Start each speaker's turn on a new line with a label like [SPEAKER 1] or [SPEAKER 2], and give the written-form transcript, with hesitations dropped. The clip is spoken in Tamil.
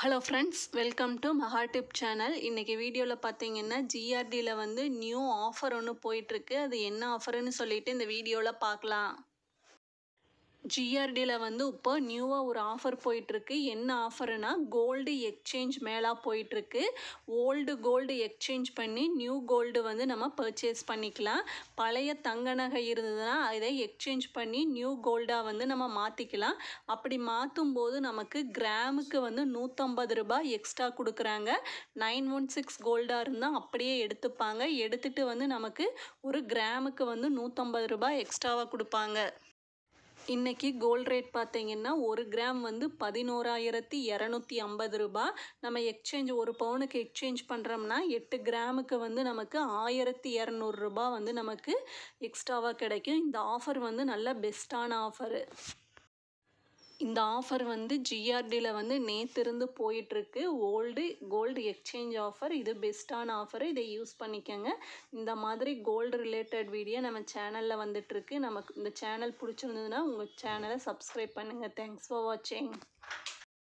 [SPEAKER 1] ஹலோ ஃப்ரெண்ட்ஸ், வெல்கம் டு மகா டிப் சேனல். இன்றைக்கி வீடியோவில் பார்த்தீங்கன்னா ஜிஆர்டியில் வந்து நியூ ஆஃபர் ஒன்று போயிட்டுருக்கு. அது என்ன ஆஃபர்னு சொல்லிட்டு இந்த வீடியோவில் பார்க்கலாம். ஜிஆர்டியில் வந்து இப்போ நியூவாக ஒரு ஆஃபர் போயிட்டுருக்கு. என்ன ஆஃபர்னா கோல்டு எக்ஸ்சேஞ்ச் மேலே போயிட்டுருக்கு. ஓல்டு கோல்டு எக்ஸ்சேஞ்ச் பண்ணி நியூ கோல்டு வந்து நம்ம பர்ச்சேஸ் பண்ணிக்கலாம். பழைய தங்க நகை இருந்ததுன்னா அதை எக்ஸ்சேஞ்ச் பண்ணி நியூ கோல்டாக வந்து நம்ம மாற்றிக்கலாம். அப்படி மாற்றும் போது நமக்கு கிராமுக்கு வந்து 150 ரூபாய் எக்ஸ்ட்ரா கொடுக்குறாங்க. 916 கோல்டாக இருந்தால் அப்படியே எடுத்துப்பாங்க. எடுத்துகிட்டு வந்து நமக்கு ஒரு கிராமுக்கு வந்து 150 ரூபாய் எக்ஸ்ட்ராவாக கொடுப்பாங்க. இன்றைக்கி கோல்ட் ரேட் பார்த்தீங்கன்னா 1 கிராம் வந்து 11,250 ரூபாய். நம்ம எக்ஸ்சேஞ்ச் 1 பவுனுக்கு எக்ஸ்சேஞ்ச் பண்ணுறோம்னா 8 கிராமுக்கு வந்து நமக்கு 1,200 ரூபாய் வந்து நமக்கு எக்ஸ்ட்ராவாக கிடைக்கும். இந்த ஆஃபர் வந்து நல்ல பெஸ்ட்டான ஆஃபரு. இந்த ஆஃபர் வந்து ஜிஆர்டியில் வந்து நேற்றிருந்து போயிட்டுருக்கு. Old gold exchange offer. இது பெஸ்ட்டான ஆஃபர். இதை யூஸ் பண்ணிக்கோங்க. இந்த மாதிரி கோல்டு ரிலேட்டட் வீடியோ நம்ம சேனலில் வந்துட்டுருக்கு. நமக்கு இந்த சேனல் பிடிச்சிருந்ததுன்னா உங்கள் சேனலை சப்ஸ்கிரைப் பண்ணுங்கள். தேங்க்ஸ் ஃபார் வாட்சிங்.